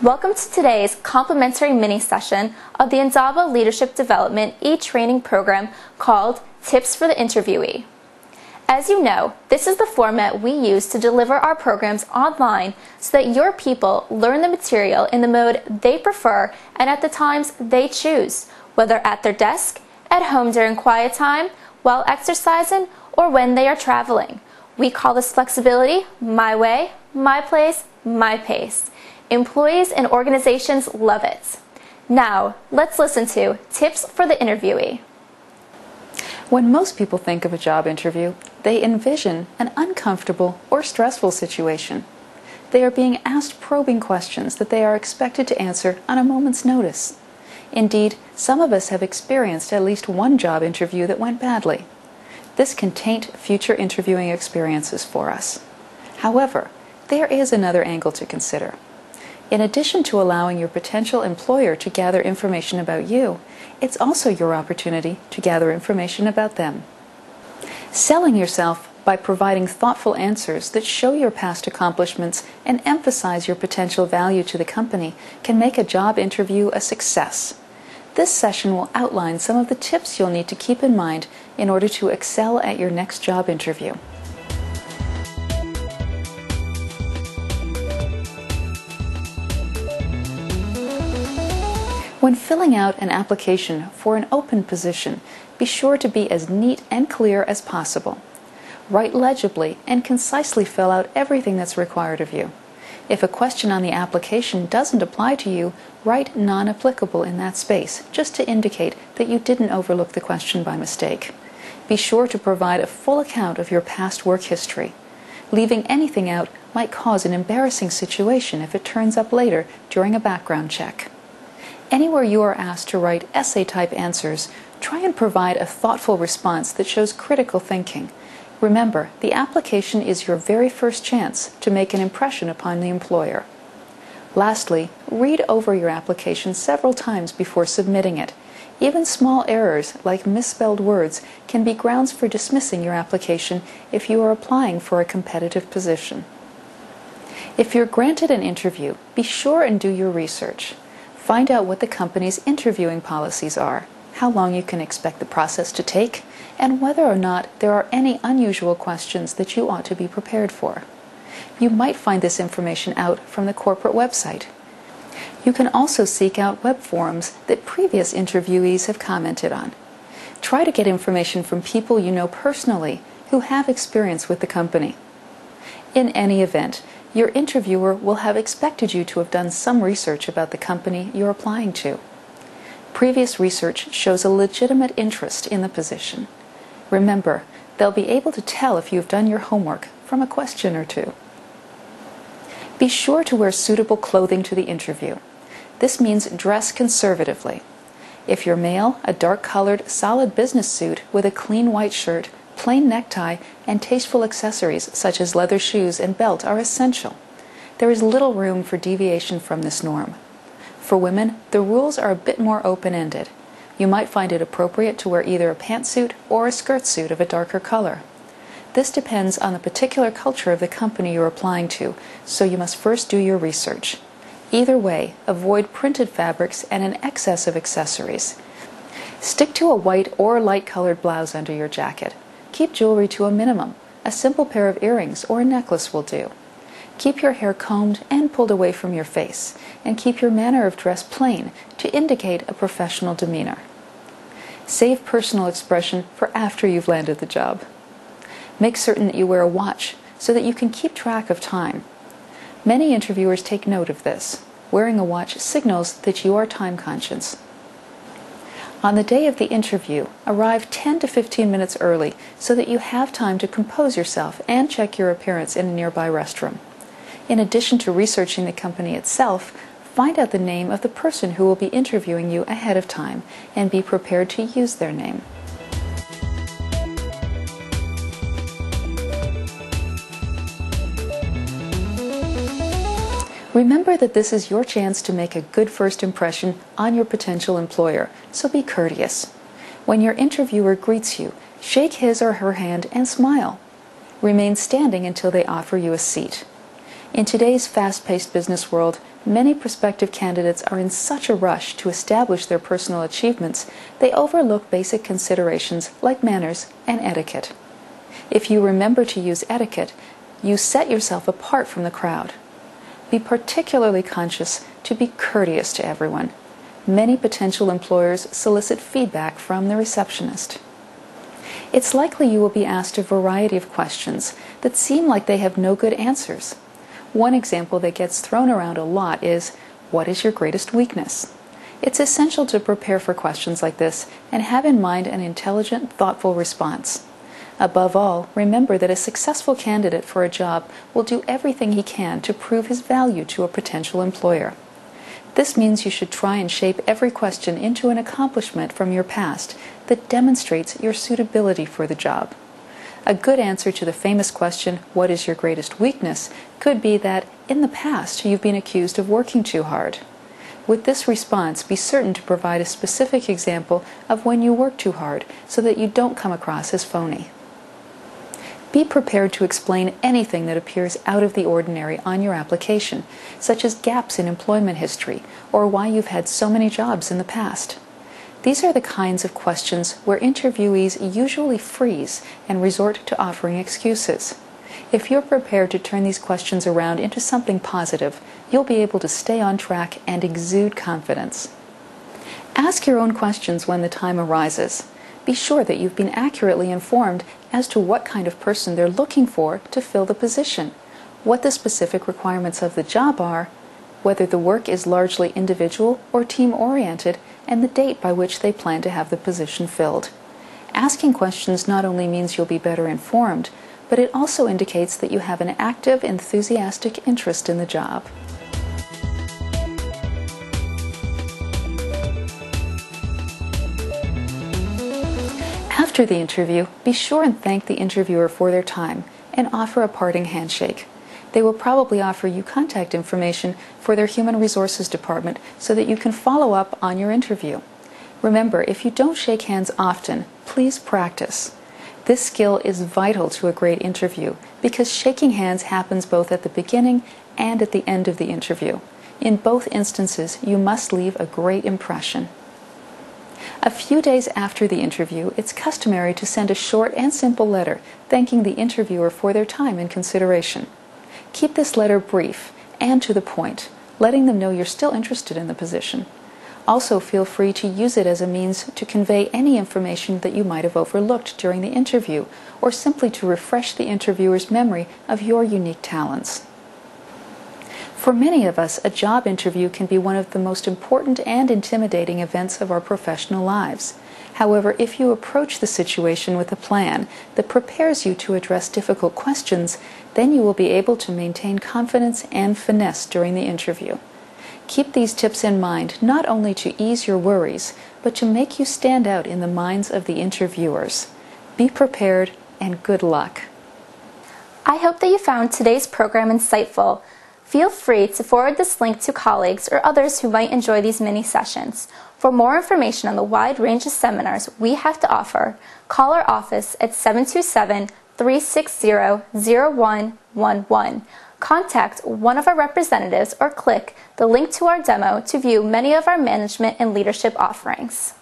Welcome to today's complimentary mini session of the Indaba Leadership Development e-training program called Tips for the Interviewee. As you know, this is the format we use to deliver our programs online so that your people learn the material in the mode they prefer and at the times they choose, whether at their desk, at home during quiet time, while exercising, or when they are traveling. We call this flexibility my way, my place, my pace. Employees and organizations love it. Now, let's listen to Tips for the Interviewee. When most people think of a job interview, they envision an uncomfortable or stressful situation. They are being asked probing questions that they are expected to answer on a moment's notice. Indeed, some of us have experienced at least one job interview that went badly. This can taint future interviewing experiences for us. However, there is another angle to consider. In addition to allowing your potential employer to gather information about you, it's also your opportunity to gather information about them. Selling yourself by providing thoughtful answers that show your past accomplishments and emphasize your potential value to the company can make a job interview a success. This session will outline some of the tips you'll need to keep in mind in order to excel at your next job interview. When filling out an application for an open position, be sure to be as neat and clear as possible. Write legibly and concisely fill out everything that's required of you. If a question on the application doesn't apply to you, write non-applicable in that space, just to indicate that you didn't overlook the question by mistake. Be sure to provide a full account of your past work history. Leaving anything out might cause an embarrassing situation if it turns up later during a background check. Anywhere you are asked to write essay-type answers, try and provide a thoughtful response that shows critical thinking. Remember, the application is your very first chance to make an impression upon the employer. Lastly, read over your application several times before submitting it. Even small errors, like misspelled words, can be grounds for dismissing your application if you are applying for a competitive position. If you're granted an interview, be sure and do your research. Find out what the company's interviewing policies are, how long you can expect the process to take, and whether or not there are any unusual questions that you ought to be prepared for. You might find this information out from the corporate website. You can also seek out web forums that previous interviewees have commented on. Try to get information from people you know personally who have experience with the company. In any event, your interviewer will have expected you to have done some research about the company you're applying to. Previous research shows a legitimate interest in the position. Remember, they'll be able to tell if you've done your homework from a question or two. Be sure to wear suitable clothing to the interview. This means dress conservatively. If you're male, a dark-colored, solid business suit with a clean white shirt, plain necktie, and tasteful accessories such as leather shoes and belt are essential. There is little room for deviation from this norm. For women, the rules are a bit more open-ended. You might find it appropriate to wear either a pantsuit or a skirt suit of a darker color. This depends on the particular culture of the company you're applying to, so you must first do your research. Either way, avoid printed fabrics and an excess of accessories. Stick to a white or light-colored blouse under your jacket. Keep jewelry to a minimum. A simple pair of earrings or a necklace will do. Keep your hair combed and pulled away from your face, and keep your manner of dress plain to indicate a professional demeanor. Save personal expression for after you've landed the job. Make certain that you wear a watch so that you can keep track of time. Many interviewers take note of this. Wearing a watch signals that you are time conscious. On the day of the interview, arrive 10 to 15 minutes early so that you have time to compose yourself and check your appearance in a nearby restroom. In addition to researching the company itself, find out the name of the person who will be interviewing you ahead of time and be prepared to use their name. Remember that this is your chance to make a good first impression on your potential employer, so be courteous. When your interviewer greets you, shake his or her hand and smile. Remain standing until they offer you a seat. In today's fast-paced business world, many prospective candidates are in such a rush to establish their personal achievements, they overlook basic considerations like manners and etiquette. If you remember to use etiquette, you set yourself apart from the crowd. Be particularly conscious to be courteous to everyone. Many potential employers solicit feedback from the receptionist. It's likely you will be asked a variety of questions that seem like they have no good answers. One example that gets thrown around a lot is, what is your greatest weakness? It's essential to prepare for questions like this and have in mind an intelligent, thoughtful response. Above all, remember that a successful candidate for a job will do everything he can to prove his value to a potential employer. This means you should try and shape every question into an accomplishment from your past that demonstrates your suitability for the job. A good answer to the famous question, what is your greatest weakness, could be that in the past you've been accused of working too hard. With this response, be certain to provide a specific example of when you work too hard so that you don't come across as phony. Be prepared to explain anything that appears out of the ordinary on your application, such as gaps in employment history or why you've had so many jobs in the past. These are the kinds of questions where interviewees usually freeze and resort to offering excuses. If you're prepared to turn these questions around into something positive, you'll be able to stay on track and exude confidence. Ask your own questions when the time arises. Be sure that you've been accurately informed as to what kind of person they're looking for to fill the position, what the specific requirements of the job are, whether the work is largely individual or team-oriented, and the date by which they plan to have the position filled. Asking questions not only means you'll be better informed, but it also indicates that you have an active, enthusiastic interest in the job. After the interview, be sure and thank the interviewer for their time and offer a parting handshake. They will probably offer you contact information for their human resources department so that you can follow up on your interview. Remember, if you don't shake hands often, please practice. This skill is vital to a great interview because shaking hands happens both at the beginning and at the end of the interview. In both instances, you must leave a great impression. A few days after the interview, it's customary to send a short and simple letter thanking the interviewer for their time and consideration. Keep this letter brief and to the point, letting them know you're still interested in the position. Also, feel free to use it as a means to convey any information that you might have overlooked during the interview, or simply to refresh the interviewer's memory of your unique talents. For many of us, a job interview can be one of the most important and intimidating events of our professional lives. However, if you approach the situation with a plan that prepares you to address difficult questions, then you will be able to maintain confidence and finesse during the interview. Keep these tips in mind not only to ease your worries, but to make you stand out in the minds of the interviewers. Be prepared and good luck. I hope that you found today's program insightful. Feel free to forward this link to colleagues or others who might enjoy these mini sessions. For more information on the wide range of seminars we have to offer, call our office at 727-360-0111. Contact one of our representatives or click the link to our demo to view many of our management and leadership offerings.